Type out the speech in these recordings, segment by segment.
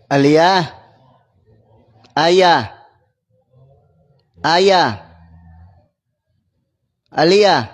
Alia, Aya, Aya, Alia.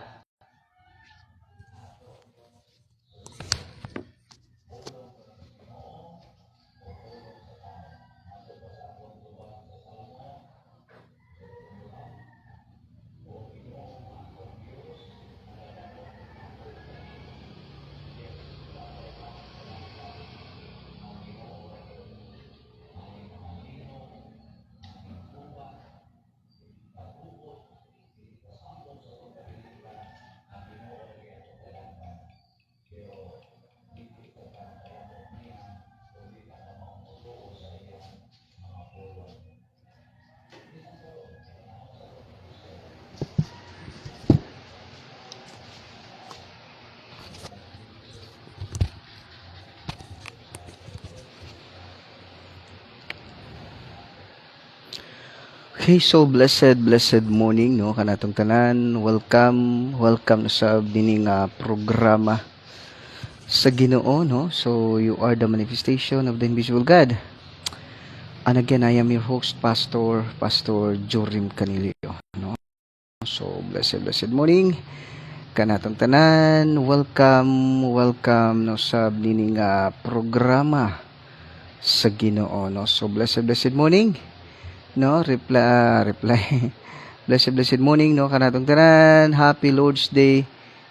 Okay, so blessed morning no kanatong tanan. Welcome sa dining programa sa Ginoo no. So you are the manifestation of the invisible God. And again, I am your host, Pastor Jorim Canilio no. So blessed morning kanatong tanan. Welcome no sa dining programa sa Ginoo no. So blessed morning no, reply blessed morning no kanatong tanan. Happy Lord's Day.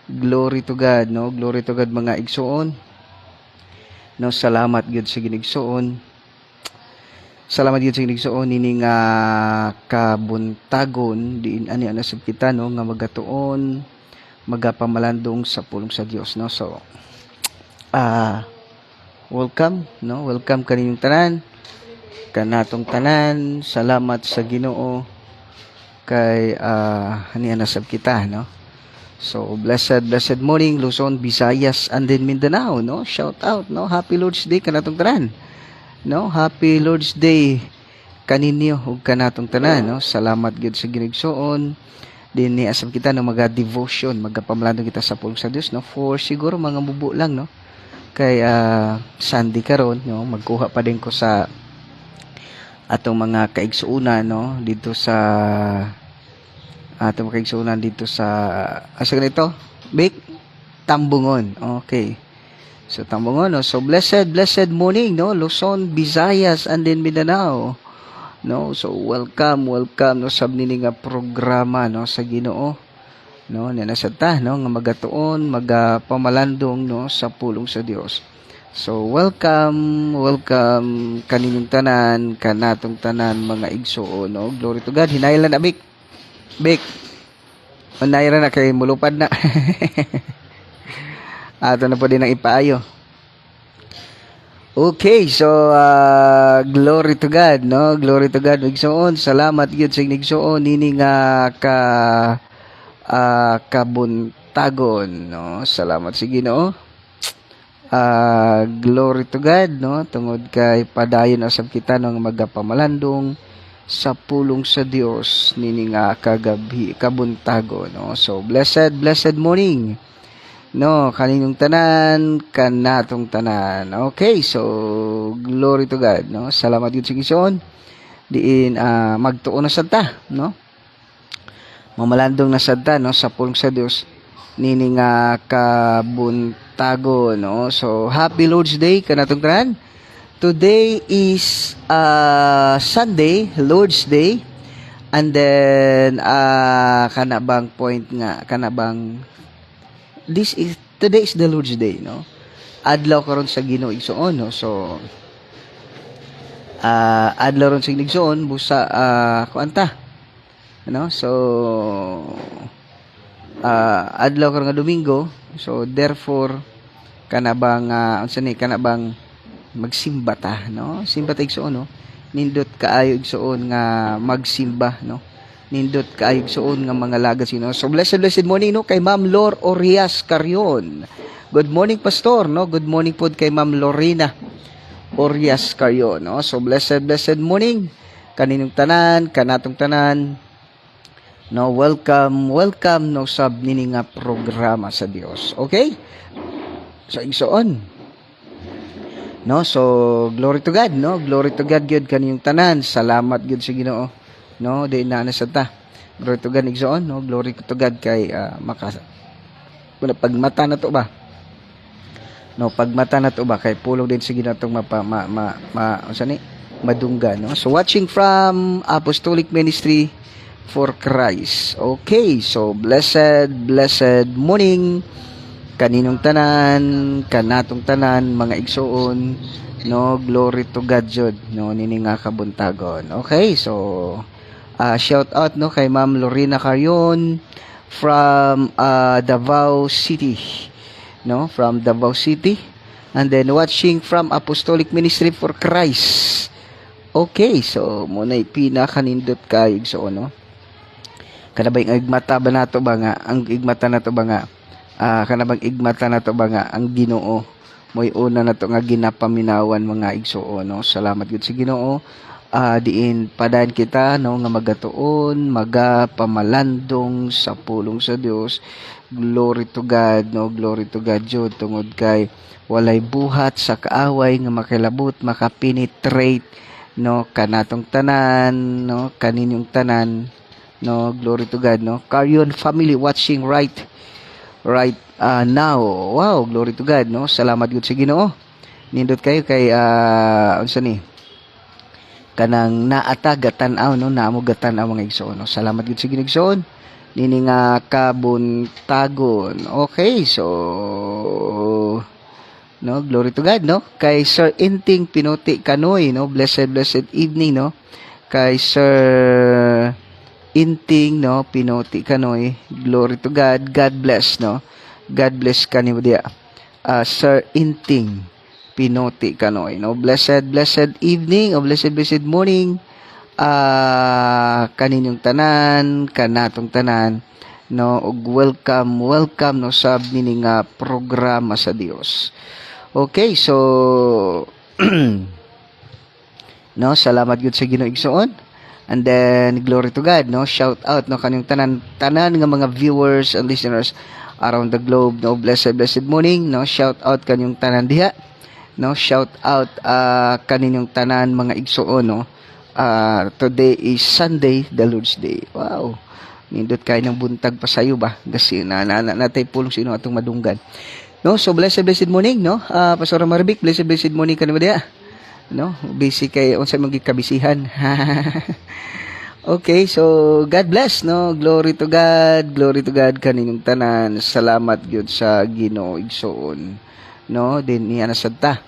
Glory to God no, glory to God mga igsoon no. Salamat gyud sa ginigsoon, nining kabuntagon diin ani anasab kita no nga magatuon magapamalandong sa pulong sa Dios no. So welcome kaninyong tanan, kanatong tanan. Salamat sa Ginoo kay nasab kita no. So blessed morning Luzon, Visayas and then Mindanao no. Shout out no, happy Lord's Day kanatong tanan no. Happy Lord's Day kaninyo ug kanatong tanan no. Salamat gyud sa ginigsoon din ni asab kita no, maga-devotion magapamalandong kita sa pulong sa Dios no, for siguro mga mubo lang no. Kay Sunday karon no, magkuha pa din ko sa atong mga kaigsuunan no dito sa atong kaigsuunan dito sa asa ganito Bik Tambungon. Okay, so Tambungon no. So blessed morning no, Luzon, Visayas and then Mindanao no. So welcome no sa nini nga programa no sa Ginoo no, nanasad ta no nga magatuon magapamalandong no sa pulong sa Dios. So welcome kaninyong tanan, kanatong tanan mga igsoon no. Glory to God. Hinaylan na Bik unayra na kay mulupad na ato na po din ang ipaayo. Okay, so glory to God no, glory to God igsoon. Salamat gyud sa igsoon nini nga kabuntagon no. Salamat sa Ginoo. Glory to God no, tungod kay padayon asab kita nang magapamalandong sa pulong sa Dios nini nga kagabi kabuntago no. So blessed morning no kaninyong tanan, kanatong tanan. Okay, so glory to God no. Salamat gyud sa Ginoo diin magtuon na sad ta no, mamalandong na sad ta no sa pulong sa Dios nini nga kabuntago no. So happy Lord's Day kanatong tanan. Today is Sunday, Lord's Day. And then kanabang point nga, kanabang today is the Lord's Day no. Adlaw karon sa Ginoo igsoon no. So adlaw ron sa igsoon busa kuanta no. So adlaw karon nga Domingo. So therefore kanabang unsa ni kanabang magsimba ta no. Simba ta igsoon no. Nindot kaayo igsoon nga magsimba no. Nindot kaayo igsoon nga mga lagas no. So blessed morning no kay Ma'am Lor Orias Carion. Good morning pastor no. Good morning pod kay Ma'am Lorena Orias Carion no. So blessed morning kaninyong tanan, kanatong tanan no. Welcome no sab nini nga programa sa Dios. Okay? So igsoon No, so glory to God, no? Glory to God gyud kaniyong tanan. Salamat gyud sa Ginoo. No, di na sa ta. Glory to God igsoon, no? Glory to God kay wala pagmata na to ba? No, pagmata na to ba kay pulong din sa Ginoo tong unsa ni? Madungga, no? So watching from Apostolic Ministry for Christ. Okay, so blessed morning kaninong tanan, kanatong tanan, mga igsoon, no, glory to God jud, no, nini nga kabuntagon. Okay, so shout out no kay Ma'am Lorena Carion from Davao City, no, from Davao City, and then watching from Apostolic Ministry for Christ. Okay, so muna pinakanindot kay igsoon, no. Kada ba yung igmata ba nato ba nga, ang igmata nato ba nga kanabang igmata na to ba nga ang Ginoo mo'y una na to nga ginapaminawan mga igsuon, no. Salamat gud sa Ginoo. Diin padayon kita, no, nga magatuon magapamalandong sa pulong sa Dios. Glory to God, no, glory to God jud tungod kay walay buhat sa kaaway nga makilabot makapenetrate, no, kanatong tanan, no, kaninyong tanan, no, glory to God, no. Carion family watching right now. Wow, glory to God, no. Salamat gud sa Ginoo. Nindot kayo kay unsa ni kanang naata gatan-aw, no, naamo gatan-aw mga igsoon, no. Salamat gud sa Ginoo igsoon nini nga kabuntagon. Okay, so no, glory to God, no. Kay Sir Inting Pinuti Kanoy, no, blessed evening, no, kay Sir Inting, no, Pinuti Kanoy. Glory to God. God bless, no. God bless kanimo dia. Sir Inting Pinuti Kanoy, no. Blessed evening o blessed morning kaninyong tanan, kanatong tanan, no, ug welcome no sab nini nga programa sa Dios. Okay, so no, salamat gud sa Ginoo igsoon. And then, glory to God, no? Shout out, no? Kanyang tanan nga mga viewers and listeners around the globe, no? Blessed morning, no? Shout out kanyang tanan diha, no? Shout out kaninyong tanan mga igsoon, no? Today is Sunday, the Lord's Day. Wow. Nindot kayo ng buntag pa sayo ba? Kasi natay pulong sino atong madunggan. No? So, blessed morning, no? Pastor Marvic, blessed morning kanimo diha. No, busy kay unsa man gikabisihan. Okay, so God bless, no. Glory to God kaninyong tanan. Salamat gyud sa Ginoo igsoon, no. Din niya nasadta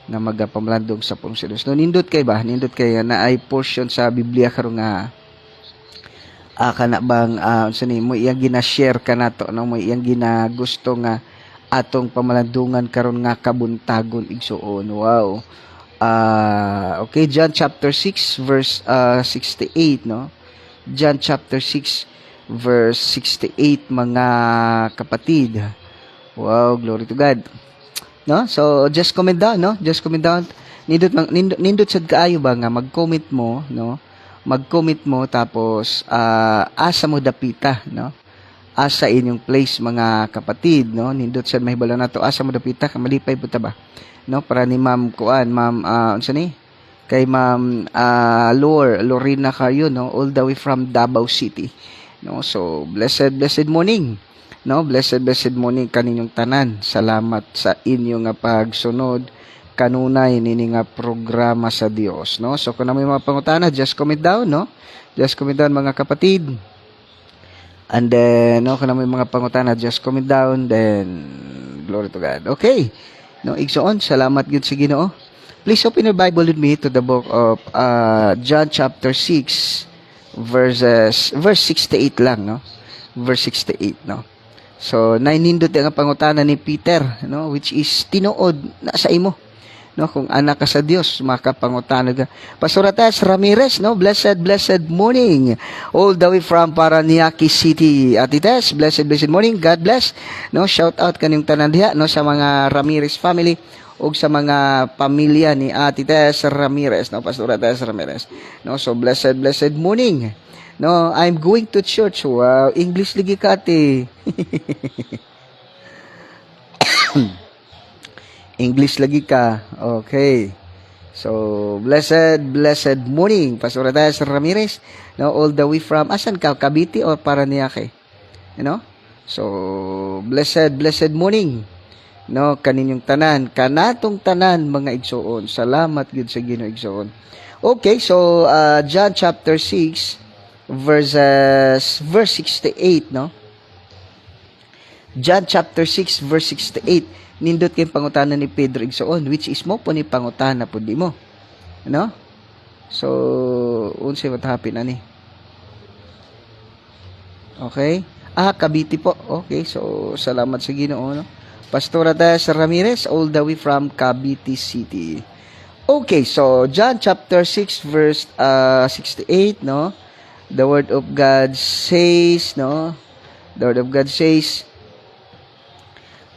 na magapamlandong sa pulong sa Dios. No, nindot kay na ay portion sa Biblia karon nga kana bang unsa ni mo iyang gina-share kanato, no, mo iyang ginagusto nga atong pamalandungan karon nga kabuntagon igsoon. Wow. Okay, John chapter 6 verse 68, no. John chapter 6 verse 68 mga kapatid. Wow, glory to God. No? So just comment down, no? Just comment down. Nindot sad kaayo ba nga mag-comment mo, no? Mag-comment mo tapos asa mo dapita, no? Asa inyong place mga kapatid, no? Nindot sad mahibalo nato asa mo dapita malipay puta ba? No, para ni Ma'am unsa ni kay Ma'am Lorena kayo, no, all the way from Davao City, no. So blessed morning, no, blessed morning kaninyong tanan. Salamat sa inyo nga pagsunod kanunay nini nga programa sa Dios, no. So kung may mga pangutana, just comment down, no, just comment down mga kapatid. And then no, kung may mga pangutana, just comment down, then glory to God. Okay. No, igsoon, salamat gud sa Ginoo. Please open your Bible with me to the book of John chapter 6 verse 68 lang, no. Verse 68, no. So, nainindot ang pangutana ni Peter, no, which is tinuod na sa imo. No, kung anak ka sa Dios, makapangutana ka. Pastor Ates Ramirez, no, blessed morning. All the way from Paranaque City. Atites, blessed morning. God bless. No, shout out kanyang tanan diha, no, sa mga Ramirez family ug sa mga pamilya ni Atites Ramirez, no, Pastor Ates Ramirez. No, so blessed morning. No, I'm going to church. Wow, English lagi ka ate. English lagi ka. Okay. So, blessed morning. Pastor Reyes Ramirez, no, all the way from, asan ka? Cavite or Paranaque? You know? So, blessed morning. No, kaninyong tanan, kanatong tanan mga igsoon. Salamat gid sa Ginoo igsoon. Okay, so John chapter 6 verse 68, no? John chapter 6 verse 68. Nindot kay pangutana ni Pedro igsoon, which is mo po ni pangutana pud mo. No? So, unsa what happen ani? Okay? Cavite po. Okay, so salamat sa Ginoo, no? Pastor Reyes Ramirez, all the way from Cavite City. Okay, so John chapter 6 verse 68, no? The word of God says, no? The word of God says,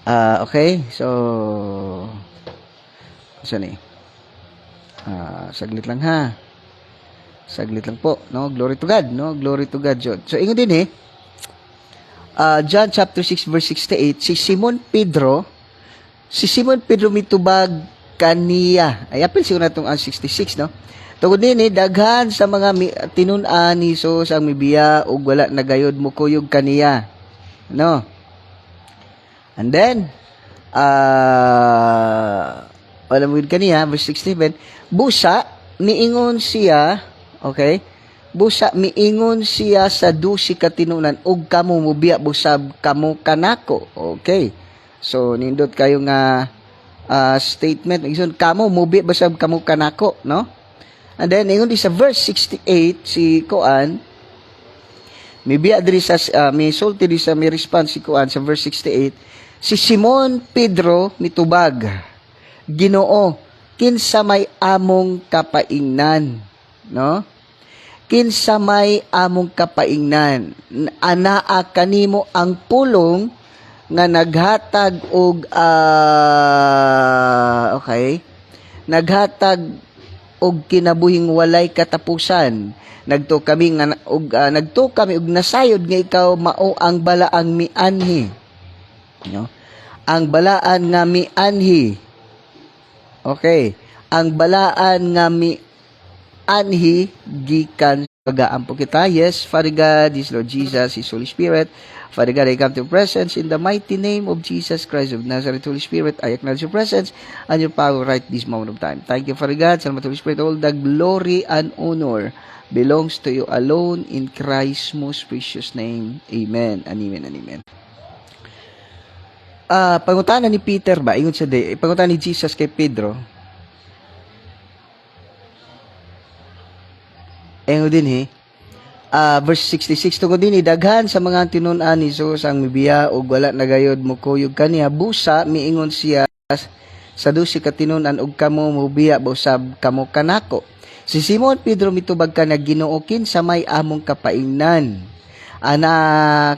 okay, so saan saglit lang ha. Saglit lang po, no? Glory to God, no? Glory to God, John. So ingon din John chapter 6 verse 68, si Simon Pedro mitubag kaniya. Ay apil siguro natong 66, no? Tungod din daghan sa mga tinun-an ni Jesus ang mibiya ug wala nagayod mo kuyog kaniya. No? And then wala mo kaniya verse 67, busa niingon siya, okay? Busa miingon siya sa 12 ka tinunan ug kamo mubiya busab kamo kanako. Okay. So nindot kayo nga statement igsoon kamo mubiya busab kamo kanako, no? And then ingon di sa verse 68 si Koan mibiya diri sa may sulti di sa may response si Koan sa verse 68, si Simon Pedro mitubag, Ginoo, kinsa may among kapaingnan, no? Kinsa may among kapaingnan, anaa kanimo ang pulong nga naghatag og okay, naghatag og kinabuhing walay katapusan. Nagto kami og nasayod nga ikaw mao ang balaang mianhi, no? Ang balaan nga mianhi, okay, ang balaan nga mianhi gikan pagaampo kita. Yes, Father God, this Lord Jesus, His Holy Spirit. Father God, I come to your presence in the mighty name of Jesus Christ of Nazareth. Holy Spirit, I acknowledge your presence and your power right this moment of time. Thank you, Father God. Salamat, Holy Spirit. All the glory and honor belongs to you alone in Christ's most precious name. Amen and amen and amen. Pangutana ni Peter ba? Ingon siya pangutana ni Jesus kay Pedro. Engo din verse 66, tungod din daghan sa mga tinun-an ni Jesus ang mibiya ug wala nagayod mo kuyog kaniya, busa miingon siya sa 12 ka tinun-an ug kamo mubiya busab kamo kanako. Si Simon Pedro mitubag ka na, Ginoo, kinsa may among kapaingnan, ana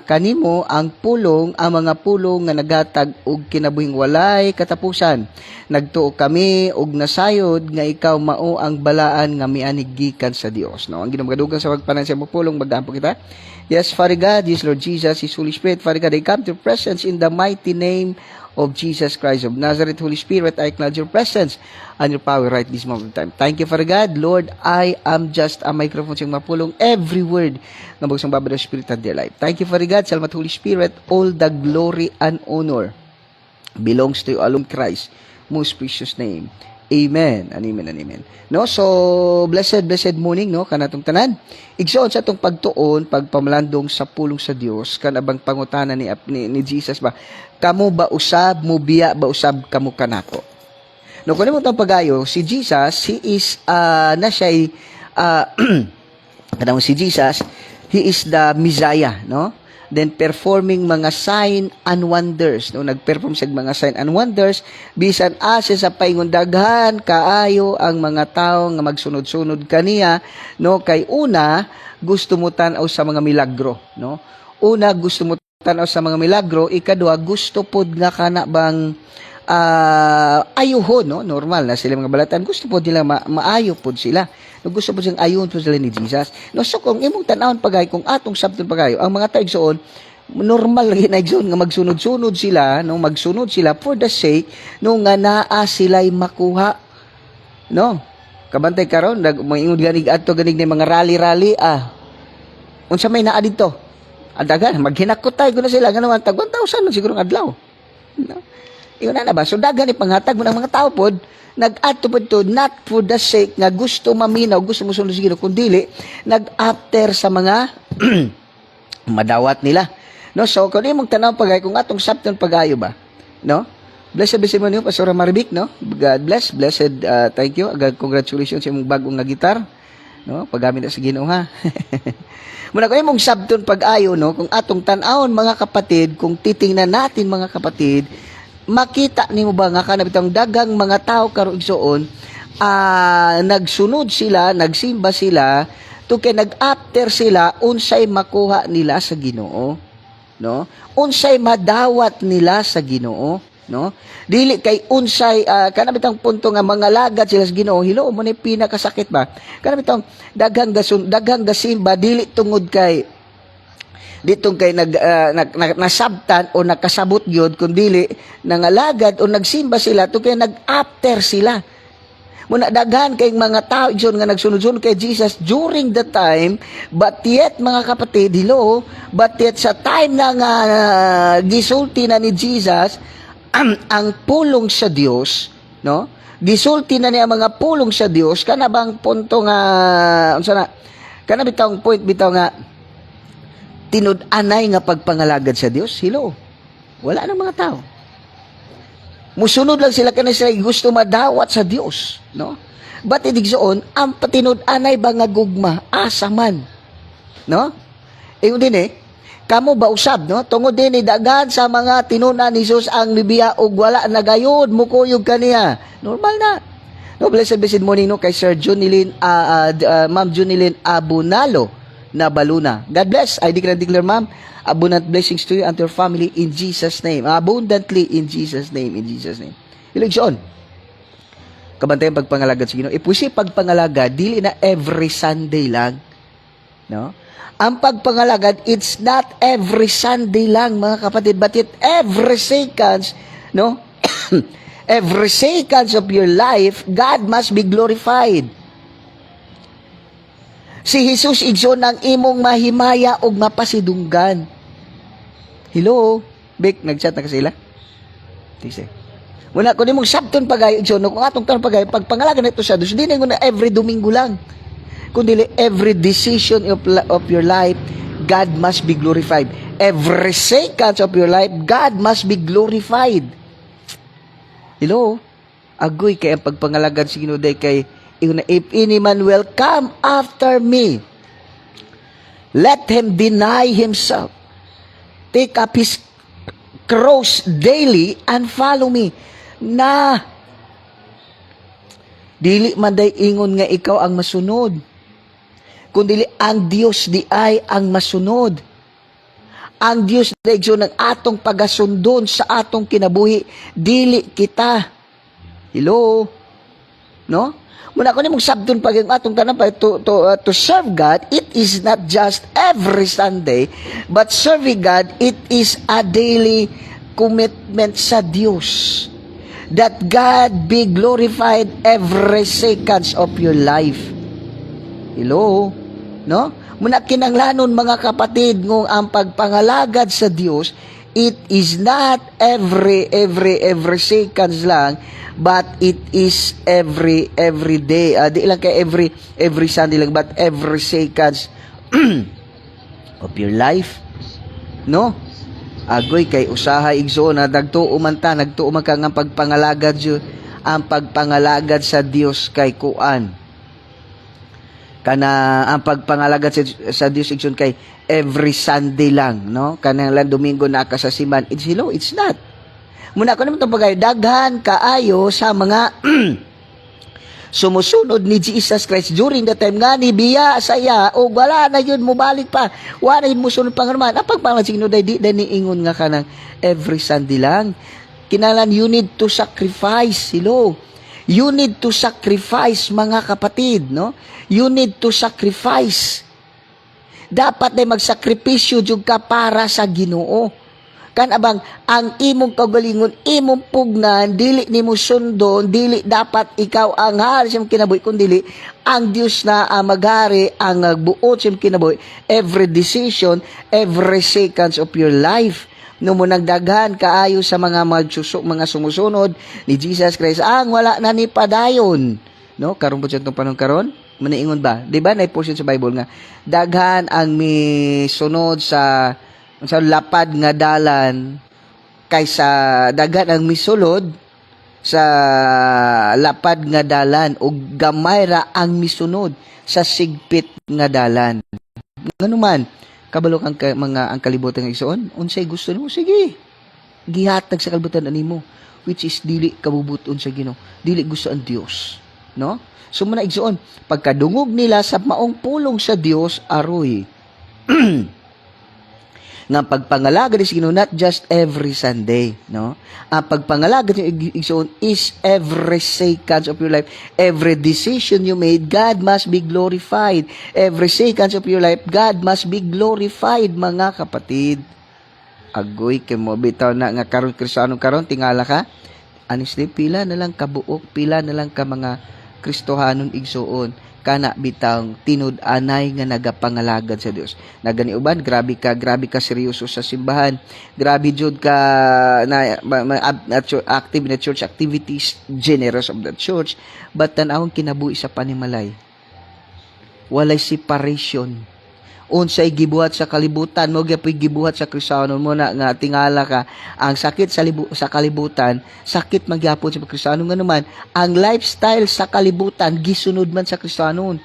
kanimo ang pulong, ang mga pulong nga naghatag og kinabuhing walay katapusan. Nagtuo kami og nasayod nga ikaw mao ang balaan nga mianig gikan sa Dios, no? Ang ginamagadugan sa pagpanan sa pulong magdampo kita. Yes, Father God, yes Lord Jesus, His Holy Spirit. Father God, I come to your presence in the mighty name of Jesus Christ of Nazareth. Holy Spirit, I acknowledge your presence and your power right this moment of time. Thank you, Father God. Lord, I am just a microphone siyang mapulong every word ng bagsang babada Spirit and their life. Thank you, Father God. Salamat, Holy Spirit. All the glory and honor belongs to you alone, Christ, most precious name. Amen and amen and amen. No, so blessed morning, no, kanatong tanan. Igsoon sa atong pagtuon, pagpamalandong sa pulong sa Dios, kanabang pangutana ni Jesus ba, kamo ba usab mubiya ba usab kamo kanako? No, kuno mo tang pagayo, si Jesus, he is si Jesus, he is the Messiah, no? Then performing mga sign and wonders, no, nagperform sa mga sign and wonders bisan asa sa paingon daghan kaayo ang mga tawo nga magsunod-sunod kaniya, no? Kay una gusto mo tan-aw sa mga milagro, no? Una gusto mo tan-aw sa mga milagro, ikaduha gusto pod nga kana bang ayuhon, no? Normal na sila mga balatan, gusto po nila maayo po sila, no? Gusto po silang ayuhon po sila ni Jesus, no? So kung imong tan-awon pagay, kung atong sabton pagayo ang mga taigsoon, normal lagi na igsoon nga magsunod-sunod sila, no, magsunod sila for the sake no nga naa sila'y makuha, no. Kabantay karon moingon ganig adto ganig ni mga rally unsa may naa dito, adagan maghinakot tayo na sila nga naman tag 1,000 no, siguro adlaw, no. Iyon na ba, so dagan ni panghatag mo ng mga tao pod nag-adto pod to not for the sake nga gusto maminaw, gusto mo sunod siguro, kundi nag-after sa mga madawat nila. No, so kung imong tanaw pagay kung atong sabton pagayo ba, no? Blessed be mo niyo Pastor Maribik, no? God bless, blessed, thank you. Agad congratulations sa imong bagong nga gitar, no? Paggamit na sa Ginoo ha. Muna kung imong sabton pagayo, no, kung atong tan-awon mga kapatid, kung titingnan natin mga kapatid, makita nimo ba nga kanang bitang dagang mga tao karon igsoon, nagsunod sila, nagsimba sila, to kay nag-after sila unsay makuha nila sa Ginoo, no? Unsay madawat nila sa Ginoo, no? Dili kay unsay kana bitang punto nga mga lagad sila sa Ginoo, hilo mo ni pinakasakit ba? Kana bitang daghang gasimba dili tungod kay ditong kay nasabtan o nakasabot gyud kundi nangalagad o nagsimba sila to kay nag-after sila. Muna daghan kay mga tao igsoon nga nagsunod-sunod kay Jesus during the time, but yet mga kapatid, hello, but yet sa time na nga gisulti na ni Jesus ang pulong sa Dios, no? Gisulti na niya mga pulong sa Dios, kana bang punto nga unsa na? Kana bitawng point bitaw nga tinud-anay nga pagpangalagad sa Dios, hello. Wala na mga tao. Musunod lang sila kana sila gusto madawat sa Dios, no? But idigsoon ang patinud-anay ba nga gugma asa man, no? Ingon din kamo ba usab, no? Tungod din daghan sa mga tinunan ni Jesus ang nibiya og wala nagayod mukuyog kaniya. Normal na. No, blessed morning no kay Sir Junilin Ma'am Junilin Abunalo na Baluna. God bless. I declare ma'am, abundant blessings to you and to your family in Jesus' name. Abundantly in Jesus' name. In Jesus' name. Iligsoon. Kabantayan pagpangalagad sa Ginoo. Ipusi pagpangalagad, dili na every Sunday lang. No? Ang pagpangalagad, it's not every Sunday lang, mga kapatid, but it every seconds, no? Every seconds of your life, God must be glorified. Si Jesus igsoon ang imong mahimaya og mapasidunggan. Hello? Bek, nag-chat na ka sila? Tise. Muna, kung imong sabton pagayo igsoon, kung atong taon pagayo, pagpangalagan ito sa Diyos, di na na every Domingo lang. Kundi every decision of your life, God must be glorified. Every second of your life, God must be glorified. Hello? Agoy kay ang pagpangalagan sa Ginoo kay if any man will come after me, let him deny himself, take up his cross daily, and follow me. Na, dili man day ingon nga ikaw ang masunod, kundi ang Dios di ay ang masunod. Ang Dios di ng atong pagasundon sa atong kinabuhi, dili kita. Hello? No? Muna ko ni mong sabdon pag yung atong tanan pa to serve God, it is not just every Sunday, but serving God, it is a daily commitment sa Diyos. That God be glorified every seconds of your life. Hello? No? Muna kinanglanon mga kapatid ng ang pagpangalagad sa Diyos, it is not every seconds lang, but it is every day. Di lang kay every Sunday lang, but every seconds of your life. No? Agoy kay usahay igsoon na nagtuo man ka nga pagpangalagad ang pagpangalagad sa Dios kay kuan. Kana ang pagpangalagad sa Dios igsoon kay every Sunday lang, no? Kanang lang Domingo na kasasiman. It's hello, it's not. Muna ko naman itong pagkayo, daghan kaayo sa mga sumusunod ni Jesus Christ during the time nga ni biya saya o wala na yun mo balik pa, wala yun mo sunod pang naman. Ang pagpangalasigno di niingon nga ka ng every Sunday lang. Kinalan, you need to sacrifice. Hello? You need to sacrifice, mga kapatid, no? You need to sacrifice. Dapat na magsakripisyo jud ka para sa Ginoo. Kan abang ang imong kaugalingon, imong pugnan, dili nimo sundon, dili dapat ikaw ang hari sa kinabuhi, kun dili ang Dios na maghari, ang buot sa kinabuhi. Every decision, every seconds of your life, no mo nagdaghan kaayo sa mga mga sumusunod ni Jesus Christ, ang wala na ni padayon. No, karon po itong panahon karon, maniingon ba? Di ba, na-portion sa Bible nga, daghan ang misunod sa lapad nga dalan, kaysa daghan ang misulod sa lapad nga dalan, o gamay ra ang misunod sa sigpit nga dalan. Ngano man, kabalo kang ang kalibutan nga igsoon, unsay gusto nimo, sige, gihatag sa kalibutan animo, which is dili kabubuton sa Ginoo, dili gusto ang Dios, no? So muna igsoon, pagkadungog nila sa maong pulong sa Dios, aroy nga pagpangalagad is Ginoo, not just every Sunday, no? Ang pagpangalagad yung igsoon is every seconds of your life, every decision you made, God must be glorified. Every seconds of your life, God must be glorified, mga kapatid. Agoy kay mo bitaw na nga karon Kristiyano karon, tingala ka, honestly, pila na lang kabuok, pila na lang ka mga Kristohanon igsoon kana bitang tinud-anay nga nagapangalagad sa Dios. Nagani uban, grabe ka seryoso sa simbahan. Grabe jud ka active na church activities, generous of the church, but tan-awon kinabuhi sa panimalay. Walay separation. Unsay gibuhat sa kalibutan mo, gyapon gibuhat sa Kristiyano mo na nga tingala ka ang sakit sa kalibutan, sakit magyapon sa Kristiyano nga naman ang lifestyle sa kalibutan gisunod man sa Kristiyano.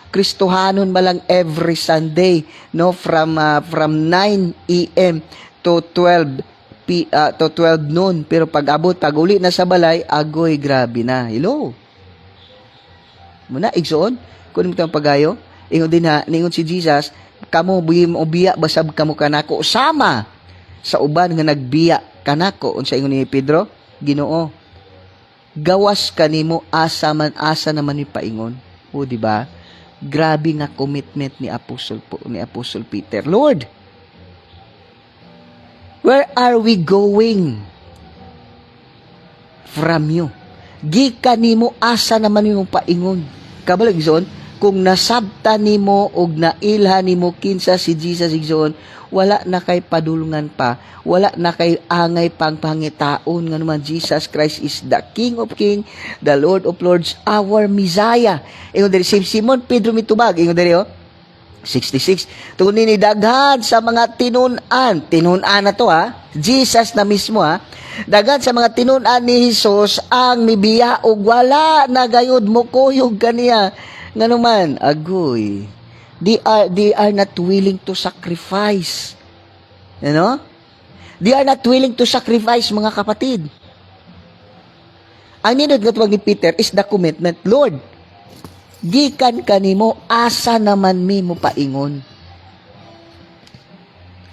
Kristohanon malang every Sunday, no, from 9 AM to 12 noon, pero pag uli na sa balay, agoy grabe na. Hello. Muna igsoon kun mo tang pagayo, ingon din ha, ningon si Jesus, kamo biya basab kamo kanako sama sa uban nga nagbiya kanako. Unsa ingon ni Pedro? Ginoo, gawas kanimo asa naman ni paingon. O di ba? Grabe nga commitment ni Apostle Peter. Lord, where are we going from you? Gikan nimo asa naman nimo paingon. Kabalag igsoon, kung nasabta nimo og nailhan nimo kinsa si Jesus igsoon, wala na kay padulungan pa, wala na kay angay pang pangitaon nga naman Jesus Christ is the King of Kings, the Lord of Lords, our Messiah. Ingon diri si Simon Pedro mitubag, ingon diri 66, tungod ni daghan sa mga tinunan na to Jesus na mismo daghan sa mga tinunan ni Jesus ang mibiya og wala na gayud mo kuyog kaniya. Nga naman, agoy, they are not willing to sacrifice. You know? They are not willing to sacrifice, mga kapatid. Ang ninod nga tuwag ni Peter is the commitment. Lord, gikan kanimo asa naman mi mo paingon.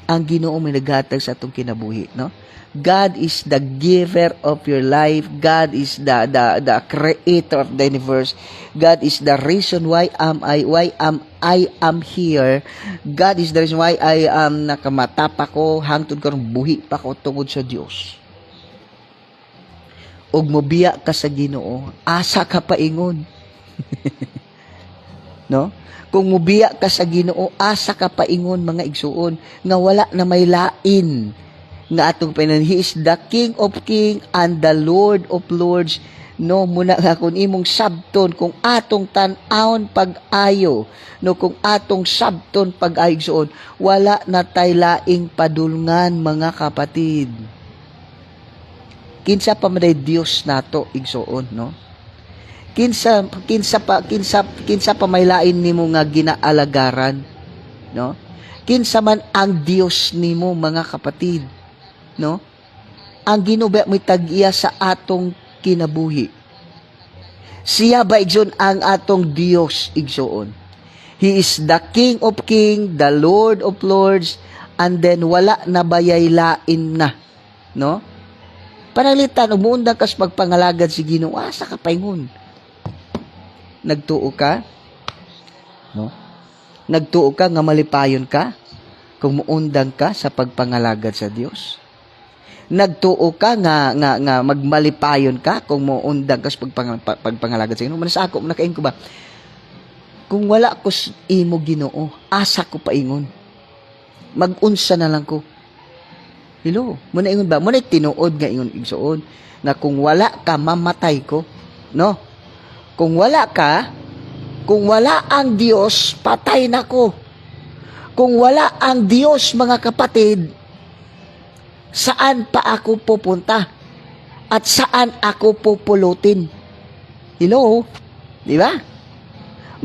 Ang Ginoo may naghatag sa atong kinabuhi, no? God is the giver of your life. God is the creator of the universe. God is the reason why I am here. God is the reason why I am nakamata pa ko, hangtod karon buhi pa ko tungod sa Dios. Og mobiya ka sa Ginoo, asa ka paingon. No? Kung mobiya ka sa Ginoo, asa ka paingon, mga igsuon, nga wala na may lain nga atong pinan. He is the King of Kings and the Lord of Lords. No, muna nga kung imong sabton, kung atong tan-awon pag-ayo, no, kung atong sabton pag-ayo igsoon, wala na tay laing padulngan, mga kapatid. Kinsa pa man Dios nato igsoon, no? Kinsa pa may lain nimo nga ginaalagaran, no? Kinsa man ang Dios nimo, mga kapatid, no? Ang Ginoo may tag-iya sa atong kinabuhi. Siya ba igsoon ang atong Dios igsoon? He is the King of Kings, the Lord of Lords, and then wala na bayay lain na, no? Panalitan umuundang kas pagpangalagad si Ginoo, asa ka paingon? Nagtuo ka, no? Nagtuo ka nga malipayon ka kung muundang ka sa pagpangalagad sa Dios. Nagtuo ka nga magmalipayon ka kung muundang ka sa pagpangalagad sa Ginoo. Manas ako nakain ko ba? Kung wala ko imo Ginoo, asa ko paingon. Mag-unsa na lang ko. Hello, muna ingon ba? Muna tinuod nga ingon igsuon na kung wala ka mamatay ko, no? Kung wala ang Diyos, patay na ko. Kung wala ang Diyos, mga kapatid, saan pa ako pupunta? At saan ako pupulutin? Hello? Di ba?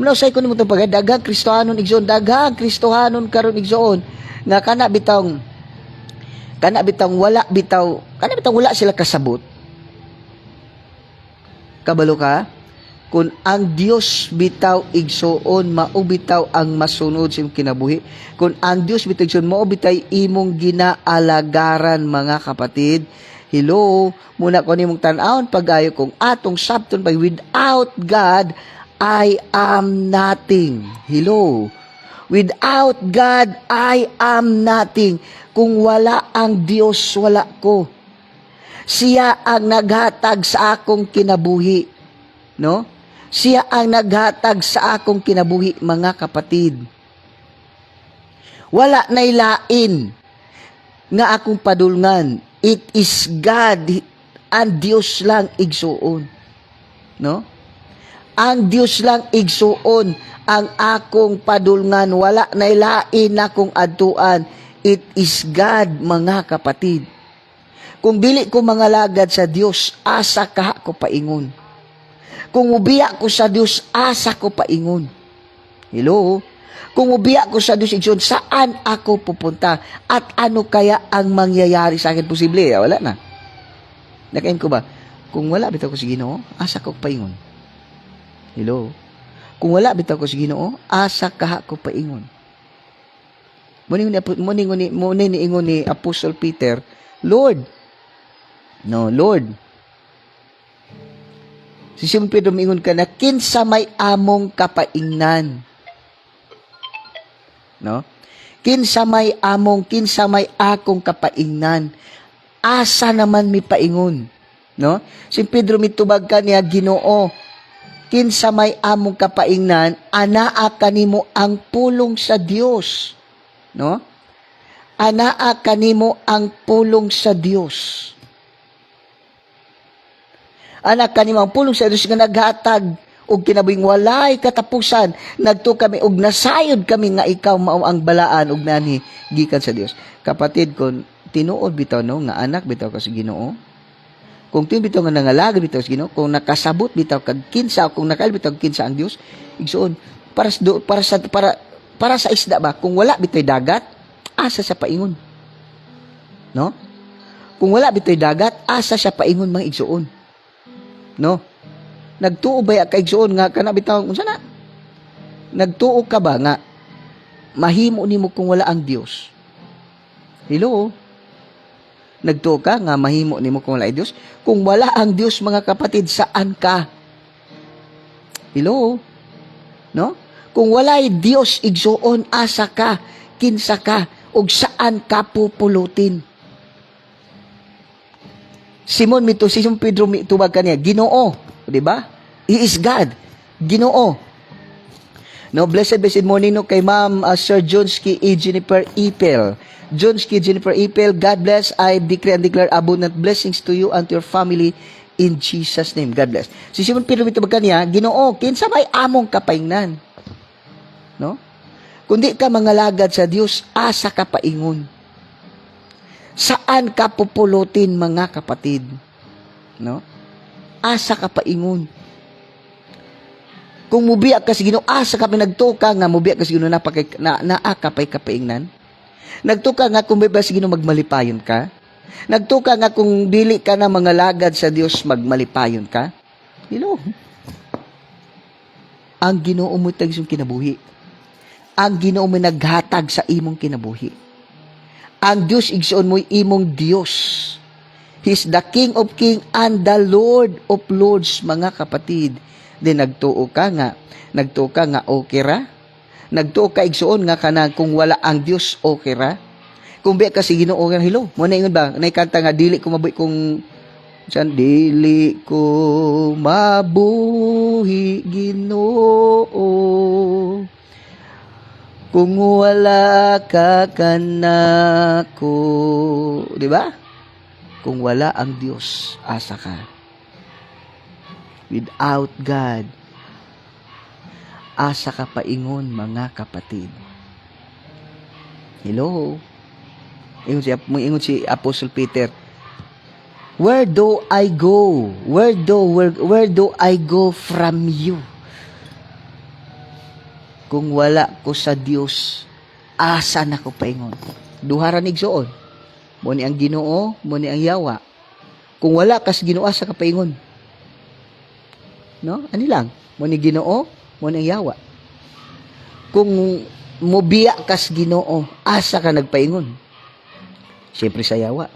Manusay ko nimo itong pagdagang Kristohanon igsoon, daghang Kristohanon karon igsoon, nga kana bitang wala sila kasabot. Kabalo ka? Kung ang Dios bitaw igsoon, mao bitaw ang masunod sa imong kinabuhi. Kung ang Dios bitaw igsoon, mao bitay imong ginaalagaran, mga kapatid. Hello, muna ko nimong tan-awon pagayo kung atong sabton pag without God I am nothing. Hello. Without God I am nothing. Kung wala ang Dios, wala ko. Siya ang naghatag sa akong kinabuhi. No? Siya ang naghatag sa akong kinabuhi, mga kapatid. Wala na'y lain nga akong padulngan. It is God, ang Dios lang igsuon. No? Ang Dios lang igsuon ang akong padulngan. Wala na'y lain akong adtuan. It is God, mga kapatid. Kung dili ko mangalagad sa Dios, asa ka ko paingon. Kung ubiya ko sa Diyos, asa ko paingon. Hello? Kung ubiya ko sa Diyos, igsoon, saan ako pupunta? At ano kaya ang mangyayari sa akin? Posible, wala na. Nakain ko ba? Kung wala bitaw ko sa Ginoo, asa ko paingon. Hello? Kung wala bitaw ko sa Ginoo, asa ka ko paingon. Muna ingon ni Apostle Peter, Lord. No, Lord. Si Simon Pedro mingon ka na, kinsa may among kapaingnan. No? Kinsa may akong kapaingnan. Asa naman mi paingon. No? Si Pedro mitubag ka niya, Ginoo, kinsa may among kapaingnan, anaa kanimo ang pulong sa Dios. No? Anaa kanimo ang pulong sa Dios. Anak kanimo ang pulong sa Dios nga naghatag og kinabuhing walay katapusan. Nagto kami og nasayod kami nga ikaw mao ang balaan og nani gikan sa Dios. Kapatid, kon tinuod bitaw no nga anak bitaw ka sa Ginoo, kung tin bitaw nga nangalagad bitaw sa Ginoo, kung nakasabot bitaw kag kinsa, kung nakail bitaw kinsa ang Dios, igsoon para sa isda ba, kung wala bitaw dagat, asa sa paingon. No? Kung wala bitaw dagat, asa sa paingon, mga igsoon. No? Nagtuo ba ka igsoon nga kana bitaw unsa na? Nagtuo ka ba nga mahimo nimo kung wala ang Dios? Hello? Nagtuo ka nga mahimo nimo kung wala ang Dios? Kung wala ang Dios, mga kapatid, saan ka? Hello? No? Kung wala'y Dios igsoon, asa ka, kinsa ka, ug saan ka pupulutin? Si Simon Pedro mitubag kaniya, Ginoo, di ba? He is God, Ginoo. No, blessed morning no kay Ma'am Sir Johnski E. Jennifer Ipel. Johnski Jennifer Ipel, God bless. I decree and declare abundant blessings to you and to your family in Jesus' name. God bless. Si Simon Pedro mitubag kaniya, Ginoo, kinsa may among kapaingnan? No? Kundi ka mangalagad sa Dios, asa ka paingon. Saan ka pupulutin, mga kapatid? No? Asa ka paingon. Kung mubiya ka sa Ginoo, asa ka pinagtuka nga mubiya ka sa Ginoo naa ka pa'y kapaingnan. Nagtuka nga kung mubiya sa Ginoo magmalipayon ka. Nagtuka nga kung dili ka na mangalagad sa Dios magmalipayon ka. Hello. Ang Ginoo mo tag isong kinabuhi. Ang Ginoo mo naghatag sa imong kinabuhi. Ang Diyos igsoon mo'y imong Diyos. He's the King of Kings and the Lord of Lords, mga kapatid. Then nagtuo ka nga okay ra? Nagtuo ka igsuon nga kanang kung wala ang Dios okay ra. Kung biya ka si Ginoo nga hello. Mo na ingon ba? Nay kanta nga dili ko mabuhi kung san dili ko mabuhi Ginoo kung wala ka kanako, di ba? Kung wala ang Dios, asa ka. Without God, asa ka paingon mga kapatid. Hello? Ingon si Apostle Peter, where do I go? Where do I go from you? Kung wala ko sa Dios, asa na ko paingon? Duharan igsuon. Mo ni ang Ginoo, mo ni ang Yawa. Kung wala ka sa Ginoo, asa ka paingon? No? Ani lang, mo ni Ginoo, mo ni ang Yawa. Kung mobiya ka sa Ginoo, asa ka nagpaingon? Siyempre sa Yawa.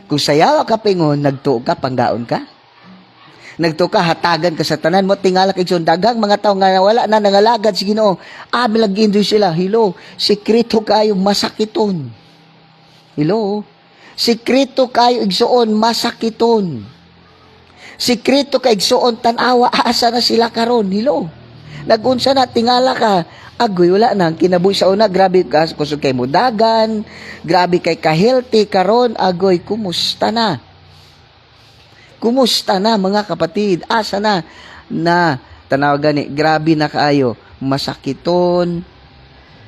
Kung sa Yawa ka paingon, nagtuo ka, panggaon ka. Nagtuo ka, hatagan ka sa tanan mo, tingala kay dagang mga tao nga wala na nangalagad si Ginoo. Bilagin sila. Hello, sekreto kayo masakiton. Hello, sekreto kayo igsuon masakiton. Sekreto ka igsuon tanawa, asa na sila karon. Hello, nagunsa na, tingala ka, agoy, wala na, kinabuhi sa una, grabe ka, kusog kay mo dagan, grabe kay ka-healthy karon, agoy, kumusta na? Kumusta na mga kapatid? Asa na? Na, tanaw gani, grabe na kaayo, masakiton,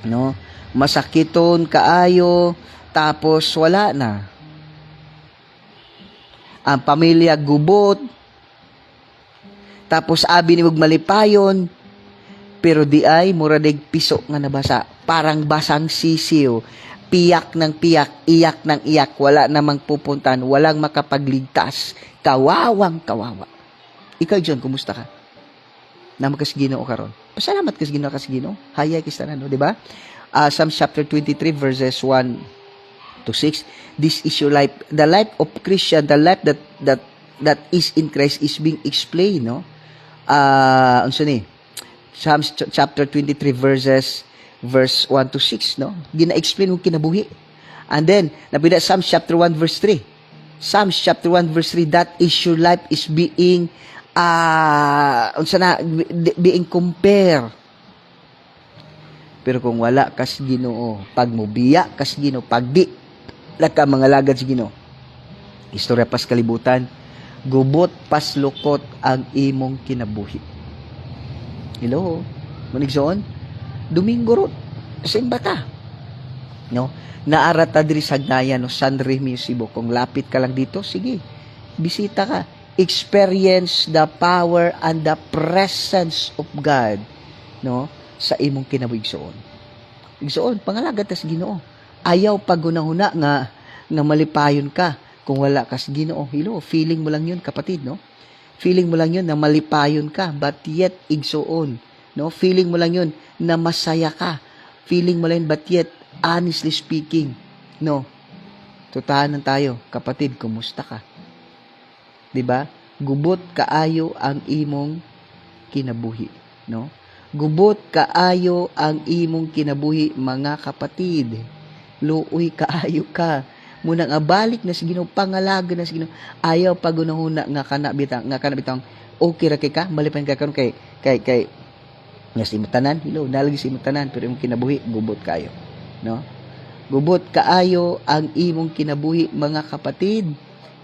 no? Masakiton kaayo, tapos wala na. Ang pamilya gubot, tapos abi ni malipayon, pero di ay muradig piso nga nabasa, parang basang sisiw, piyak ng piyak, iyak ng iyak, wala namang pupuntan, walang makapagligtas, kawawang kawawa. Ikaw dyan, kumusta ka? Naman kas Ginoo karon. Pasalamat kas Ginoo kas Ginoo. Hayay kis tanan, no, di ba? Psalm chapter 23 verses 1 to 6. This is your life, the life of Christian, the life that is in Christ is being explained, no? Unsa ni? Psalm chapter 23 verse 1 to 6, no? Gina-explain mo kinabuhi. And then, napida Psalm chapter 1 verse 3. Psalm chapter 1 verse 3, that is your life is being being compare. Pero kung wala kas Ginoo, pag mubiya kas Ginoo, pag di laka mga lagad si Ginoo, istorya pas kalibutan, gubot pas lukot ang imong kinabuhi. Hello, manigsoon, Domingo rot, simba ka. No? Naarata diri sa Agnayan, no? San Remi, Cebu. Kung lapit ka lang dito, sige, bisita ka. Experience the power and the presence of God, no? Sa imong kinabuigsoon. Igsoon, pangalagad tas Ginoo. Ayaw pagunahuna nga malipayon ka kung wala kas Ginoo. Hello, feeling mo lang yun, kapatid, no? Feeling mo lang yun na malipayon ka, but yet igsoon. No? Feeling mo lang yun na masaya ka. Feeling mo lang yun, but yet, honestly speaking, no? Tutahanan tayo, kapatid, kumusta ka? 'Di ba? Gubot kaayo ang imong kinabuhi, no? Gubot kaayo ang imong kinabuhi, mga kapatid. Luoy kaayo ka. Munang abalik na si Ginoo, pangalaga na si Ginoo. Ayaw pagunahuna nga kana bitang okay ra kay ka, malipan ka karon kay nasimutanan, hello, nalagi simutanan, pero imong kinabuhi gubot kaayo, no? Gubot kaayo ang imong kinabuhi, mga kapatid,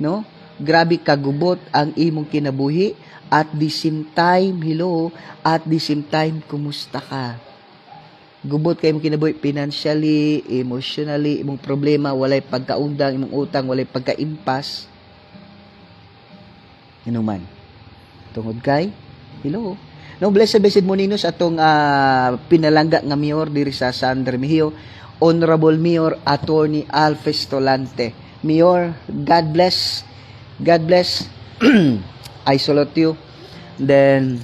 no? Grabe kagubot ang imong kinabuhi, at the same time, hello, at the same time, kumusta ka? Gubot kay imong kinabuhi financially, emotionally, imong problema, walay pagkaundang, imong utang, walay pagkaimpas. Ano man? Tungod kay, hello. No, blessed morning sa atong pinalangga nga mayor diri sa San Remigio, Honorable Mayor Attorney Alfes Tolante. Mayor, God bless. God bless. I salute you. Then,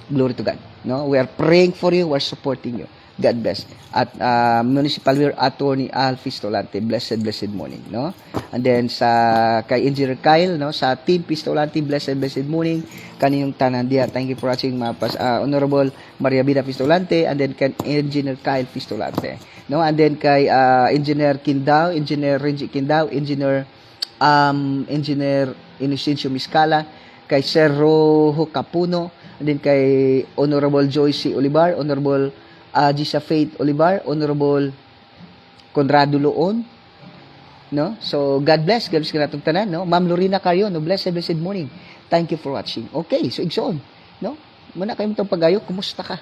glory to God. No, we are praying for you. We are supporting you. God bless. At Municipal Mayor Attorney Al Pistolante, blessed morning, no? And then sa kay Engineer Kyle, no, sa Team Pistolante, blessed morning. Kaninong tanan dia. Thank you for watching, Honorable Maria Vida Pistolante, and then kay Engineer Kyle Pistolante, no? And then kay Engineer Kindao, Engineer Renji Kindao, Engineer Inocencio Miscala, kay Sir Rojo Capuno, and then kay Honorable Joyce Olivar, Honorable Gisa Faith Olivar, Honorable Conrado Loon, no? So God bless kanatong tanan, no? Ma'am Lorena Carrion, no, blessed morning. Thank you for watching. Okay, so igsoon, no? Muna kayo itong pagayo, kumusta ka?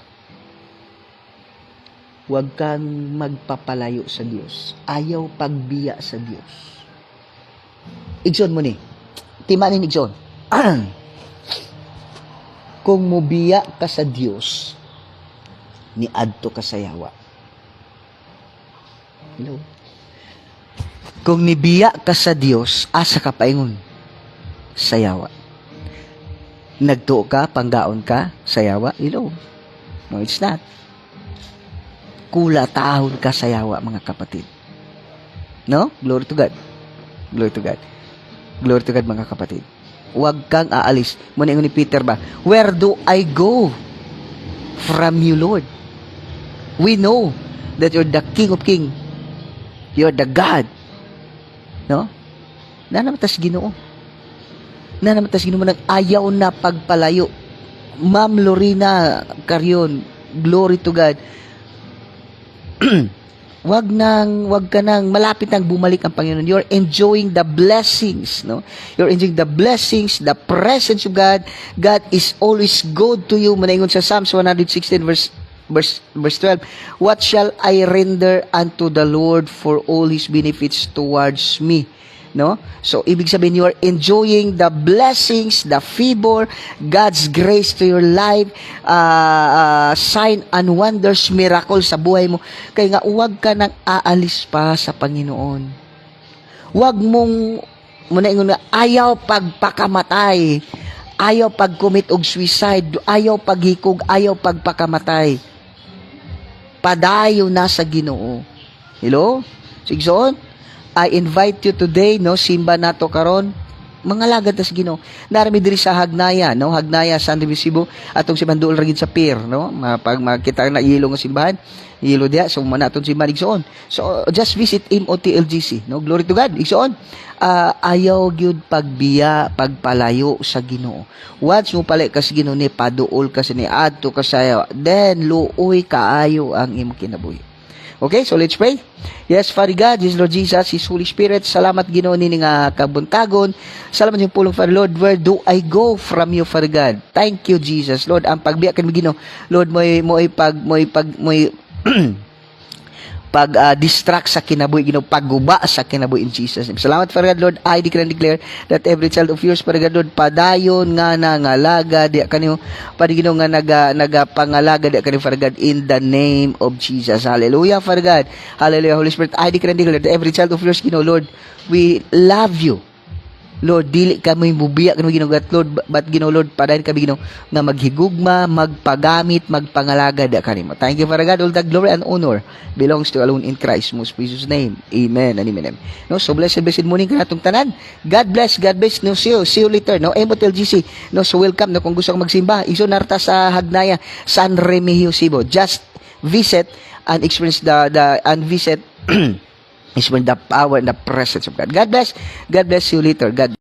Huwag kang magpapalayo sa Diyos. Ayaw pagbiya sa Diyos. Igsoon mo ni. Timanin igsoon. Kung mubiya ka sa Diyos, ni adto ka sa yawa. Hello? Kung nibiya ka sa Dios, asa ka paingon? Sa yawa. Nagtuo ka, panggaon ka, sa yawa? Hello? No, it's not. Kula taahon ka sa yawa, mga kapatid. No? Glory to God. Glory to God. Glory to God, mga kapatid. Huwag kang aalis. Muna ni Peter ba? Where do I go from you, Lord? We know that you're the King of Kings. You're the God. No? Nanamatas Ginoo. Nanamatas Ginoo mo nag-ayaw na pagpalayo. Ma'am Lorena Carrion, glory to God. Wag ka nang malapit nang bumalik ang Panginoon. You're enjoying the blessings, no? You're enjoying the blessings, the presence of God. God is always good to you. Manaingon sa Psalms 116 verse 12, what shall I render unto the Lord for all His benefits towards me? No? So, ibig sabihin, you are enjoying the blessings, the favor, God's grace to your life, sign and wonders, miracle sa buhay mo. Kaya nga, huwag ka nang aalis pa sa Panginoon. Huwag mong, ayaw pagpakamatay, ayaw pag-commit og suicide, ayaw paghikog, ayaw pagpakamatay. Padayo na sa Ginoo. Hello? Sigson, I invite you today, no, simba nato karon, mga lagad tas Ginoo. Narami diri sa Hagnaya, no, Hagnaya San Resibo, atong si Manduol ragid sa pier, no, pag makita na ilo nga simbahan, ilo dia, so man atong simbahan igsoon. So just visit MOTLGC, no, glory to God, igsoon. Ayaw gyud pagbiya, pagpalayo sa Ginoo. Once mo pala ka sa Ginoo ni paduol ka sa ni adto ka sayo, then luoy kaayo ang imong kinabuhi. Okay, so let's pray. Yes, Father God, yes, Lord Jesus, His Holy Spirit, salamat Ginoo ni nga kabuntagon. Salamat yung pulong, Father Lord. Where do I go from you, Father God? Thank you, Jesus. Lord, ang pagbiya kan Ginoo, Lord, distract sa kinabuhi, Ginoo, pagguba sa kinabuhi in Jesus name. Salamat, Father God, Lord. I declare that every child of yours, Father God, Lord, padayon nga nangalaga di kanyo, Father Ginoo, nga nagapangalaga di kanyo, Father God, in the name of Jesus. Hallelujah, Father God. Hallelujah, Holy Spirit. I declare that every child of yours, Ginoo, Lord, we love you. Lord, dili kami mubiya kanimo ginugat, Lord, but Ginoo, Lord, padayon kami Ginoo nga maghigugma, magpagamit, magpangalaga da kanimo. Thank you, Father God. All the glory and honor belongs to alone in Christ most precious name. Amen and amen. No, so blessed morning kanatong tanan. God bless. No, see you later. No, MOTLGC. No, so welcome. No, kung gusto kang magsimba, iso narta sa Hagnaya, San Remigio, Cebu. Just visit and experience experience the power and the presence of God. God bless. God bless you later. God